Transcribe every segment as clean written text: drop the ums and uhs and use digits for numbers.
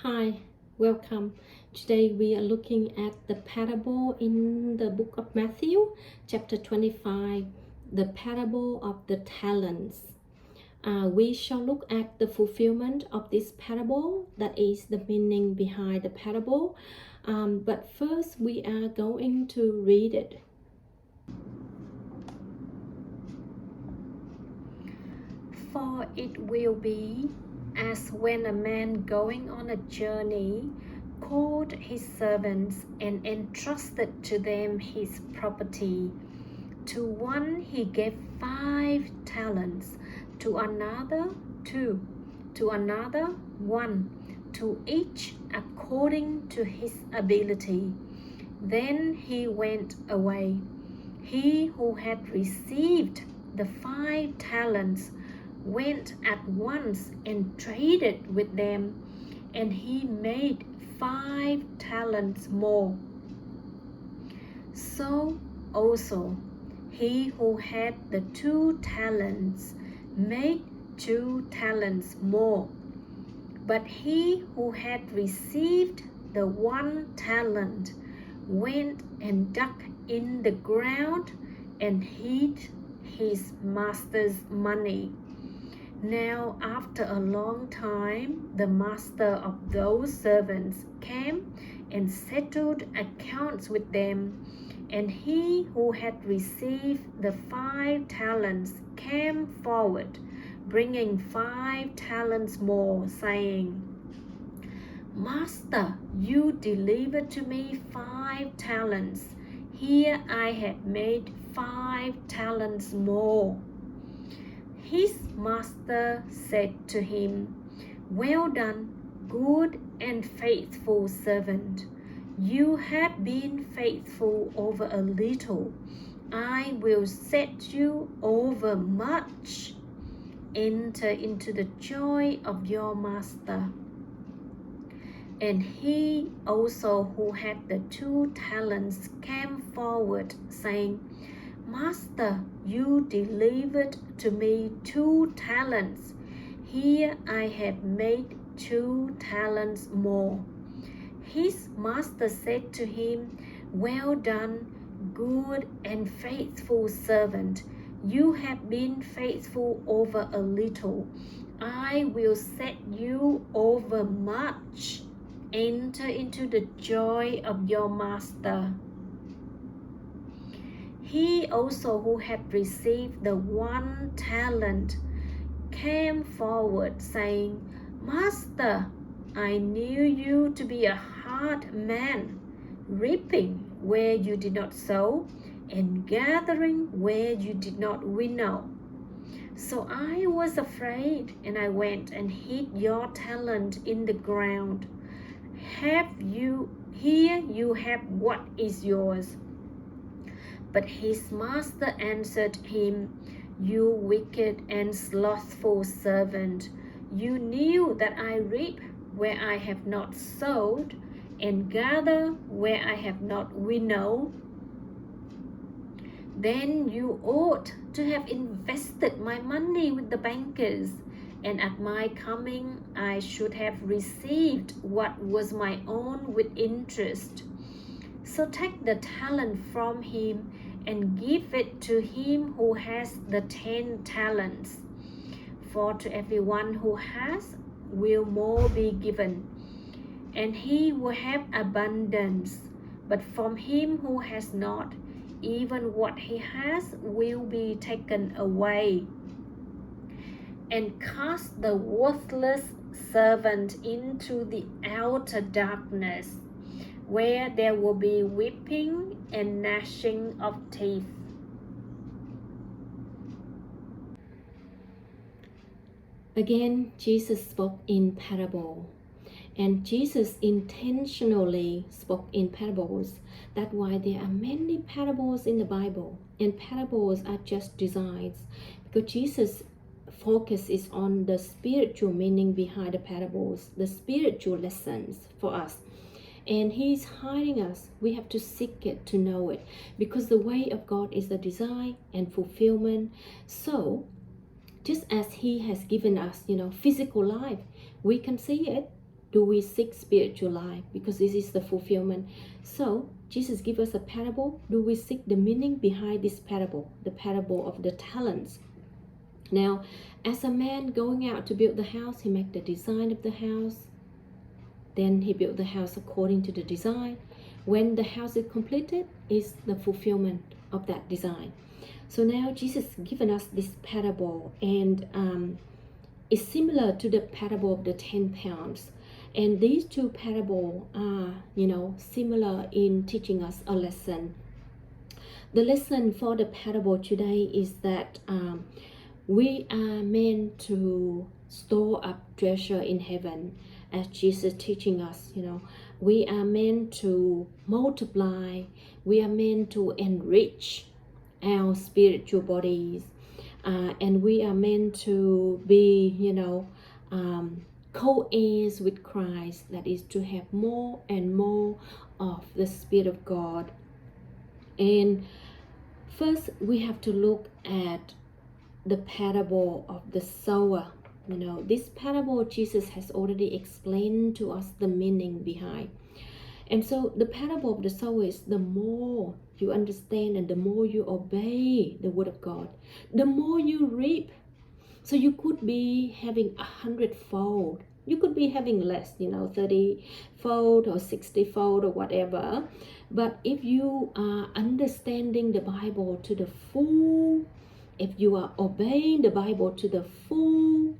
Hi, welcome. Today we are looking at the parable in the book of Matthew, chapter 25, the parable of the talents. We shall look at the fulfillment of this parable, that is the meaning behind the parable. But first we are going to read it. For it will be as when a man going on a journey called his servants and entrusted to them his property. To one he gave 5 talents, to another 2, to another 1, to each according to his ability. Then he went away. He who had received the 5 talents went at once and traded with them, and he made 5 talents more. So also he who had the 2 talents made 2 talents more. But he who had received the 1 talent went and dug in the ground and hid his master's money. Now after a long time, the master of those servants came and settled accounts with them. And he who had received the 5 talents came forward, bringing 5 talents more, saying, Master, you delivered to me 5 talents. Here I have made 5 talents more. His master said to him, Well done, good and faithful servant. You have been faithful over a little. I will set you over much. Enter into the joy of your master. And he also who had the 2 talents came forward, saying, Master, you delivered to me 2 talents. Here I have made 2 talents more. His master said to him, Well done, good and faithful servant. You have been faithful over a little. I will set you over much. Enter into the joy of your master. He also who had received the 1 talent came forward, saying, Master, I knew you to be a hard man, reaping where you did not sow, and gathering where you did not winnow. So I was afraid, and I went and hid your talent in the ground. Here you have what is yours. But his master answered him, You wicked and slothful servant, you knew that I reap where I have not sowed, and gather where I have not winnowed. Then you ought to have invested my money with the bankers, and at my coming I should have received what was my own with interest. So take the talent from him and give it to him who has the 10 talents. For to everyone who has will more be given, and he will have abundance. But from him who has not, even what he has will be taken away. And cast the worthless servant into the outer darkness, where there will be weeping and gnashing of teeth. Again, Jesus spoke in parable. And Jesus intentionally spoke in parables. That's why there are many parables in the Bible. And parables are just designs. Because Jesus' focus is on the spiritual meaning behind the parables, the spiritual lessons for us. And he's hiding us. We have to seek it to know it. Because the way of God is the design and fulfillment. So, just as he has given us, physical life, we can see it. do we seek spiritual life? Because this is the fulfillment. So Jesus give us a parable. Do we seek the meaning behind this parable? The parable of the talents. Now, as a man going out to build the house, he make the design of the house. Then he built the house according to the design. When the house is completed, is the fulfillment of that design. So now Jesus given us this parable, and it's similar to the parable of the 10 pounds. And these two parables are, similar in teaching us a lesson. The lesson for the parable today is that we are meant to store up treasure in heaven, as Jesus teaching us. We are meant to multiply. We are meant to enrich our spiritual bodies, and we are meant to be, co-heirs with Christ. That is to have more and more of the Spirit of God. And first, we have to look at the parable of the sower. This parable Jesus has already explained to us the meaning behind. And so the parable of the sower is, the more you understand and the more you obey the word of God, the more you reap. So you could be having 100-fold. You could be having less, 30-fold or 60-fold or whatever. But if you are understanding the Bible to the full, if you are obeying the Bible to the full,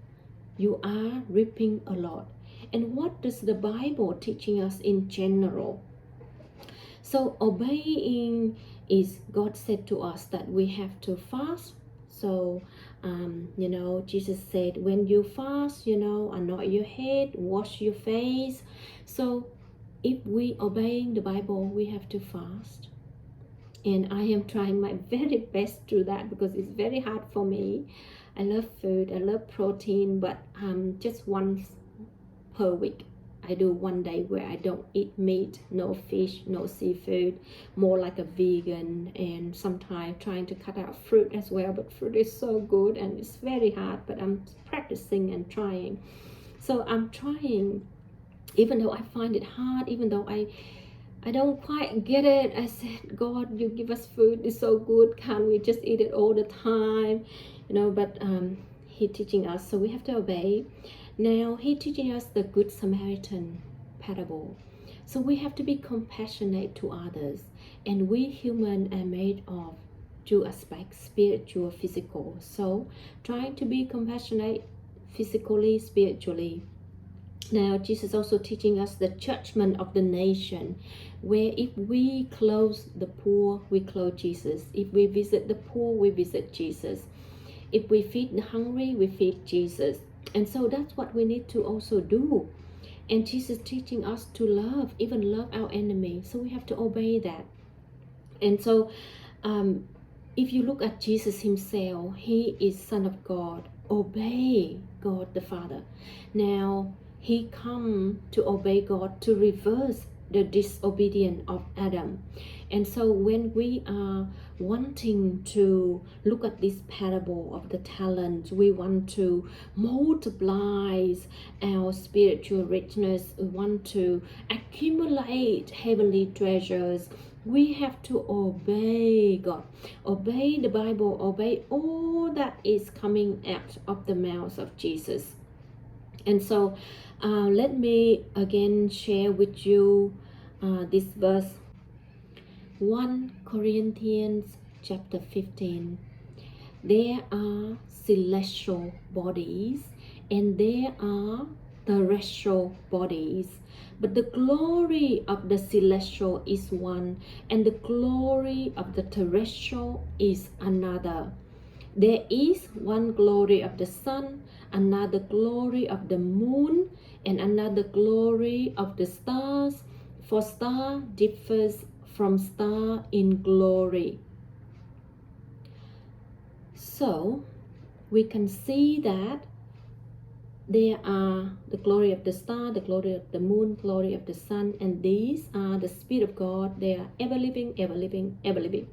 you are reaping a lot. And what does the Bible teaching us in general? So obeying is, God said to us that we have to fast. So, Jesus said, when you fast, anoint your head, wash your face. So if we obeying the Bible, we have to fast. And I am trying my very best to that, because it's very hard for me. I love food, I love protein, but just once per week I do one day where I don't eat meat, no fish, no seafood, more like a vegan. And sometimes trying to cut out fruit as well, but fruit is so good and it's very hard, but I'm practicing and trying. So I'm trying, even though I find it hard, even though I don't quite get it. I said, God, you give us food, it's so good, can't we just eat it all the time? But He teaching us, so we have to obey. Now He teaching us the Good Samaritan parable. So we have to be compassionate to others. And we human are made of two aspects, spiritual, physical. So trying to be compassionate physically, spiritually. Now Jesus also teaching us the judgment of the nation, where if we clothe the poor, we clothe Jesus. If we visit the poor, we visit Jesus. If we feed the hungry, we feed Jesus. And so that's what we need to also do. And Jesus teaching us to love, even love our enemy. So we have to obey that. And so if you look at Jesus Himself, He is Son of God. Obey God the Father. Now He come to obey God, to reverse the disobedience of Adam. And so when we are wanting to look at this parable of the talents, we want to multiply our spiritual richness, we want to accumulate heavenly treasures, we have to obey God, obey the Bible, obey all that is coming out of the mouth of Jesus. And so let me again share with you this verse, 1 Corinthians chapter 15. There are celestial bodies and there are terrestrial bodies, but the glory of the celestial is one and the glory of the terrestrial is another. There is one glory of the sun, another glory of the moon, and another glory of the stars, for star differs from star in glory. So we can see that there are the glory of the star, the glory of the moon, glory of the sun, and these are the Spirit of God. They are ever living, ever living, ever living.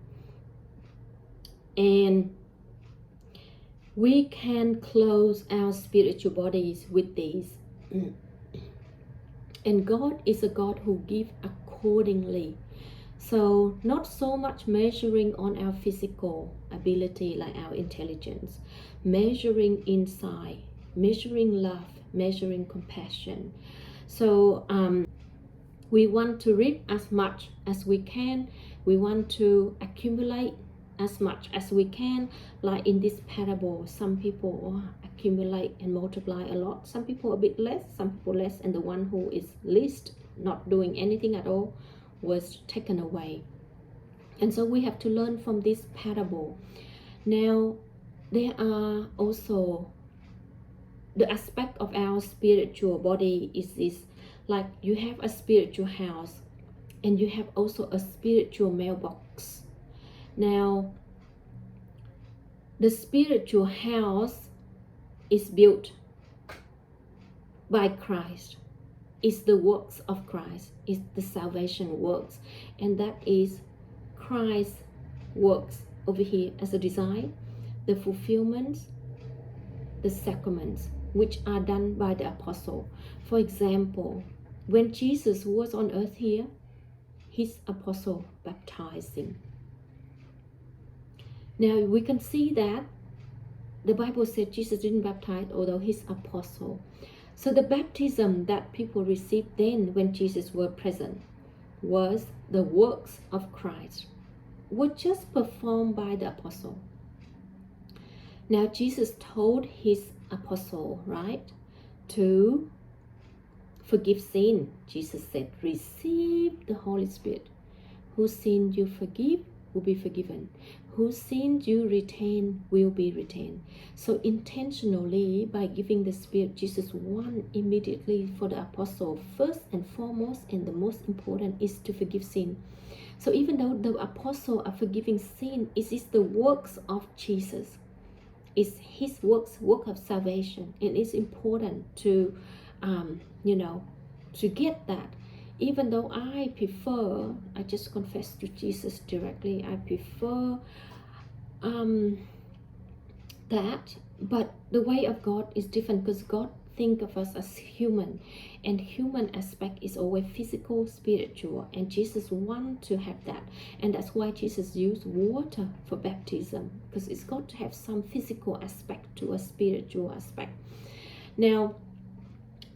And we can clothe our spiritual bodies with these. And God is a God who gives accordingly. So not so much measuring on our physical ability like our intelligence, measuring inside, measuring love, measuring compassion. So we want to reap as much as we can. We want to accumulate as much as we can. Like in this parable, some people accumulate and multiply a lot. Some people a bit less, some people less, and the one who is least, not doing anything at all, was taken away. And so we have to learn from this parable. Now, there are also the aspect of our spiritual body is this, like you have a spiritual house and you have also a spiritual mailbox. Now, the spiritual house is built by Christ. It's the works of Christ. It's the salvation works. And that is Christ's works over here as a design, the fulfillments, the sacraments, which are done by the apostle. For example, when Jesus was on earth here, his apostle baptized him. Now we can see that the Bible said Jesus didn't baptize, although his apostle. So the baptism that people received then when Jesus was present was the works of Christ, were just performed by the apostle. Now Jesus told his apostle, right, to forgive sin. Jesus said, receive the Holy Spirit. Whose sin you forgive will be forgiven. Whose sin you retain will be retained. So intentionally, by giving the Spirit, Jesus won immediately for the apostle. First and foremost, and the most important, is to forgive sin. So even though the apostle are forgiving sin, it is the works of Jesus. It's his work of salvation. And it's important to, to get that. Even though I just confess to Jesus directly, I prefer that, but the way of God is different, because God think of us as human, and human aspect is always physical, spiritual, and Jesus want to have that. And that's why Jesus used water for baptism, because it's got to have some physical aspect to a spiritual aspect. Now,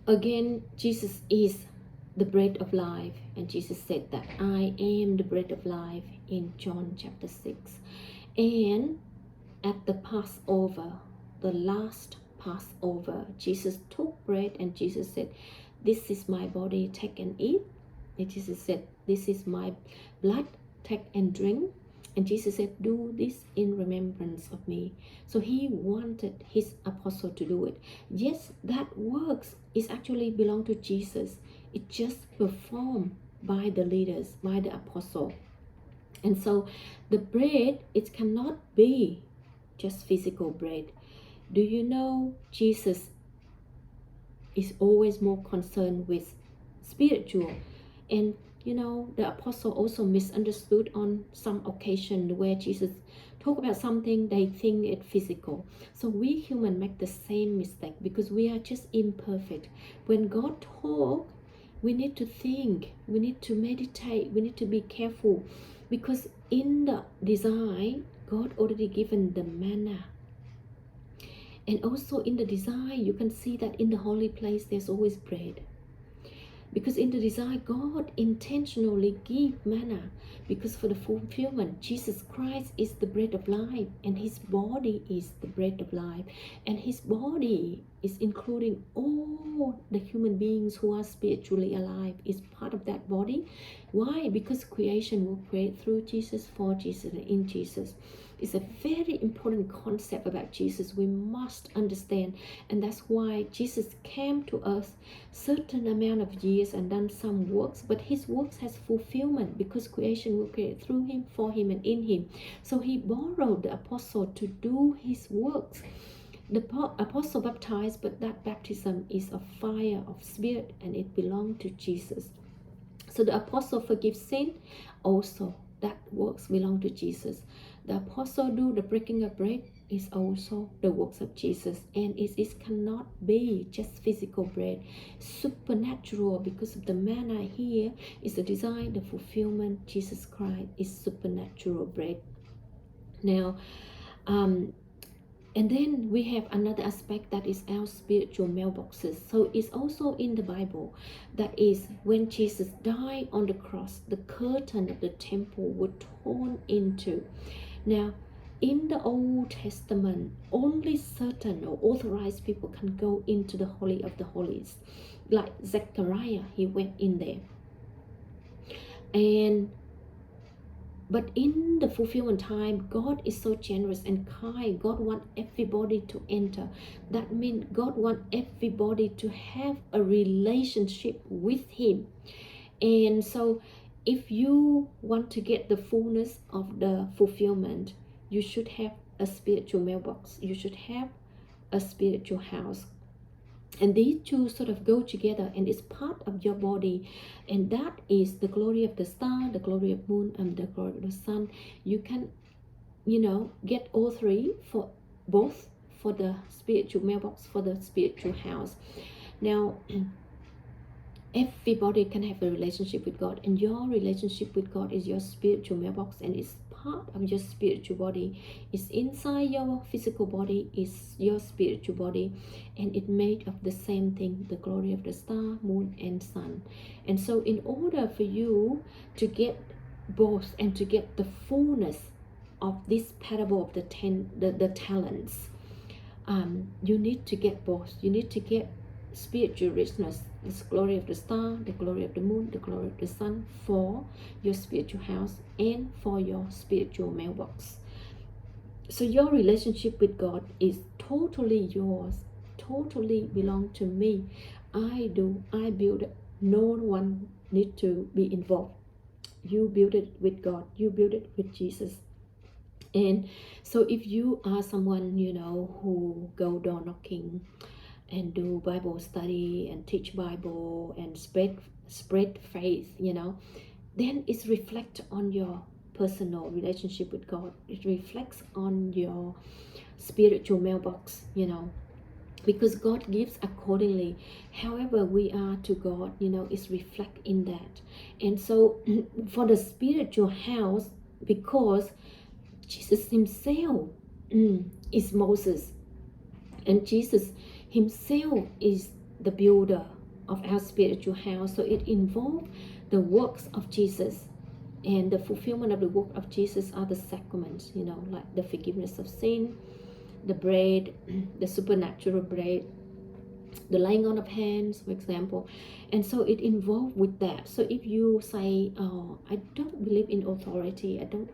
again, Jesus is the bread of life, and Jesus said that I am the bread of life in John chapter 6. And at the Passover, the last Passover, Jesus took bread and Jesus said, this is my body, take and eat. And Jesus said, this is my blood, take and drink. And Jesus said, do this in remembrance of me. So he wanted his apostle to do it. Yes, that works is actually belong to Jesus. It just performed by the leaders, by the apostle. And so the bread, it cannot be just physical bread. Do you know Jesus is always more concerned with spiritual? And the apostle also misunderstood on some occasion where Jesus talk about something, they think it physical. So we human make the same mistake because we are just imperfect. When God talk, we need to think, we need to meditate, we need to be careful, because in the design, God already given the manna. And also in the design, you can see that in the holy place, there's always bread. Because in the design, God intentionally give manna, because for the fulfillment, Jesus Christ is the bread of life, and his body is the bread of life. And his body is including all the human beings who are spiritually alive, is part of that body. Why? Because creation will create through Jesus, for Jesus, and in Jesus. It's a very important concept about Jesus we must understand, and that's why Jesus came to us certain amount of years and done some works, but his works has fulfillment because creation will create through him, for him, and in him. So he borrowed the apostle to do his works. The apostle baptized, but that baptism is a fire of spirit, and it belonged to Jesus. So the apostle forgives sin, also that works belong to Jesus. The apostle do the breaking of bread, is also the works of Jesus, and it cannot be just physical bread, supernatural, because of the manna here is the design, the fulfillment. Jesus Christ is supernatural bread. Now, and then we have another aspect, that is our spiritual mailboxes. So it's also in the Bible, that is when Jesus died on the cross, the curtain of the temple was torn into. Now, in the Old Testament, only certain or authorized people can go into the Holy of the Holies. Like Zechariah, he went in there. But in the fulfillment time, God is so generous and kind. God wants everybody to enter. That means God wants everybody to have a relationship with Him. And so if you want to get the fullness of the fulfillment, you should have a spiritual mailbox. You should have a spiritual house. And these two sort of go together, and it's part of your body, and that is the glory of the star, the glory of moon, and the glory of the sun. You can, get all three for both, for the spiritual mailbox, for the spiritual house. Now, everybody can have a relationship with God, and your relationship with God is your spiritual mailbox, and it's part of your spiritual body. It's inside your physical body, is your spiritual body, and it's made of the same thing, the glory of the star, moon, and sun. And so in order for you to get both and to get the fullness of this parable of the talents, you need to get both. You need to get spiritual richness, this glory of the star, the glory of the moon, the glory of the sun, for your spiritual house and for your spiritual mailbox. So your relationship with God is totally yours, totally belong to me. I build it. No one need to be involved. You build it with God. You build it with Jesus. And so if you are someone, who go door knocking and do Bible study and teach Bible and spread faith, then it's reflect on your personal relationship with God. It reflects on your spiritual mailbox, because God gives accordingly. However we are to God, it's reflect in that. And so for the spiritual house, because Jesus himself is Moses, and Jesus himself is the builder of our spiritual house. So it involves the works of Jesus, and the fulfillment of the work of Jesus are the sacraments, like the forgiveness of sin, the bread, the supernatural bread, the laying on of hands, for example. And so it involved with that. So if you say, I don't believe in authority, I don't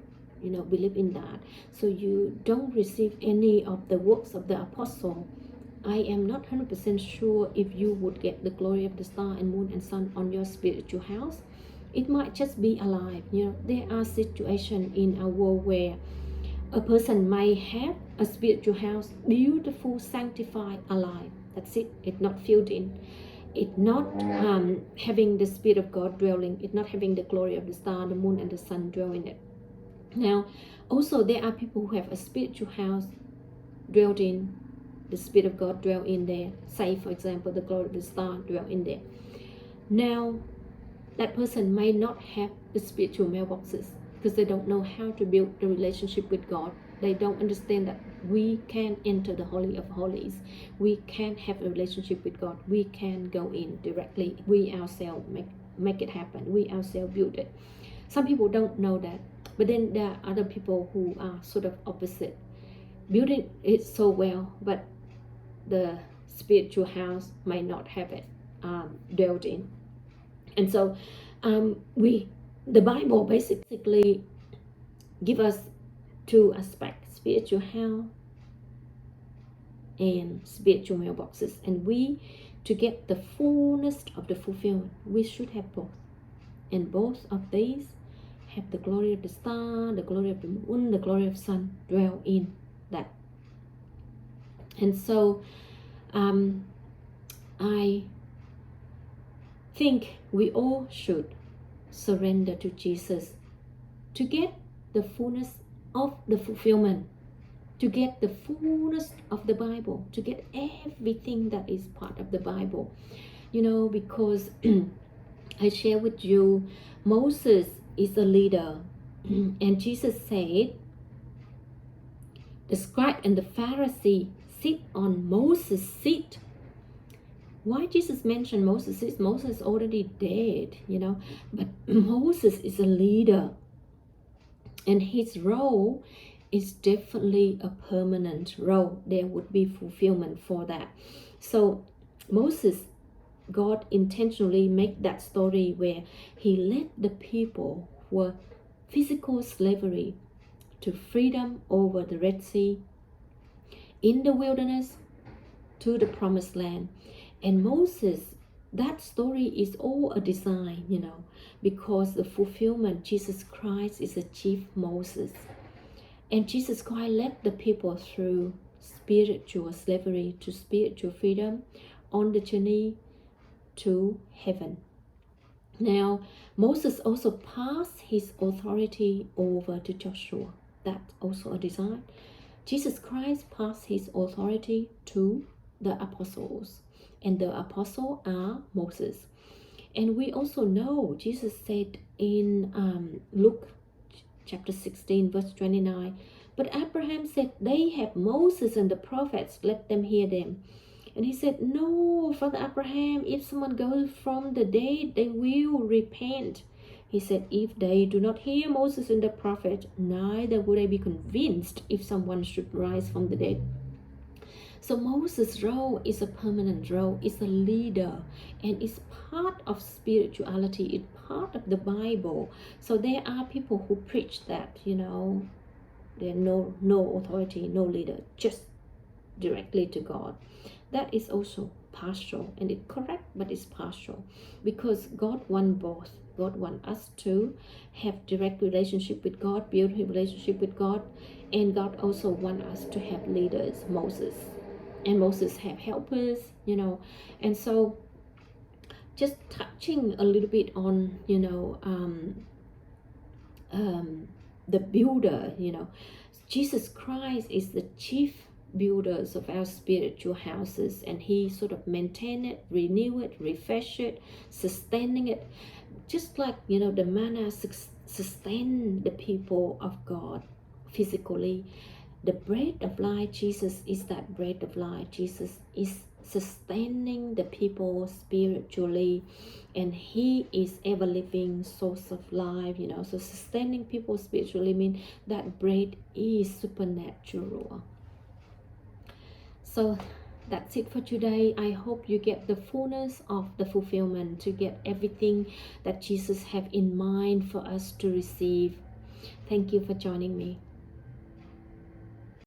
believe in that, so you don't receive any of the works of the apostle, I am not 100% sure if you would get the glory of the star and moon and sun on your spiritual house. It might just be alive. There are situations in our world where a person may have a spiritual house, beautiful, sanctified, alive. That's it. It's not filled in. It's not having the Spirit of God dwelling. It's not having the glory of the star, the moon, and the sun dwell in it. Now, also there are people who have a spiritual house dwelled in, the Spirit of God dwell in there. Say, for example, the glory of the star dwell in there. Now, that person may not have the spiritual mailboxes because they don't know how to build the relationship with God. They don't understand that we can enter the Holy of Holies. We can have a relationship with God. We can go in directly. We ourselves make it happen. We ourselves build it. Some people don't know that. But then there are other people who are sort of opposite. Building it so well, but the spiritual house may not have it dwelled in. And so the Bible basically give us two aspects, spiritual house and spiritual mailboxes. And to get the fullness of the fulfillment, we should have both. And both of these have the glory of the star, the glory of the moon, the glory of the sun dwell in that. And so I think we all should surrender to Jesus to get the fullness of the fulfillment. to get the fullness of the Bible, to get everything that is part of the Bible. Because I share with you, Moses is a leader, and Jesus said, the scribe and the Pharisee sit on Moses' seat. Why Jesus mentioned Moses is Moses already dead, but Moses is a leader, and his role is definitely a permanent role. There would be fulfillment for that. So Moses, God intentionally made that story where he led the people who were physical slavery to freedom over the Red Sea, in the wilderness to the promised land. And Moses, that story is all a design, because the fulfillment, Jesus Christ is the chief Moses. And Jesus Christ led the people through spiritual slavery to spiritual freedom on the journey to heaven. Now, Moses also passed his authority over to Joshua. That's also a design. Jesus Christ passed his authority to the apostles, and the apostles are Moses. And we also know Jesus said in Luke chapter 16 verse 29, but Abraham said, they have Moses and the prophets, let them hear them. And he said, no, Father Abraham, if someone goes from the dead, they will repent. He said, if they do not hear Moses and the prophet, neither would they be convinced if someone should rise from the dead. So Moses' role is a permanent role, is a leader, and it's part of spirituality, it's part of the Bible. So there are people who preach that, there's no authority, no leader, just directly to God. That is also partial, and it's correct, but it's partial, because God wants both. God wants us to have direct relationship with God, beautiful relationship with God, and God also wants us to have leaders, Moses. And Moses have helpers, and so just touching a little bit on, the builder, Jesus Christ is the chief builders of our spiritual houses, and he sort of maintain it, renew it, refresh it, sustaining it, just like the manna sustain the people of God physically. The bread of life, Jesus is that bread of life. Jesus is sustaining the people spiritually, and he is ever living source of life, so sustaining people spiritually means that bread is supernatural. So that's it for today. I hope you get the fullness of the fulfillment, to get everything that Jesus have in mind for us to receive. Thank you for joining me.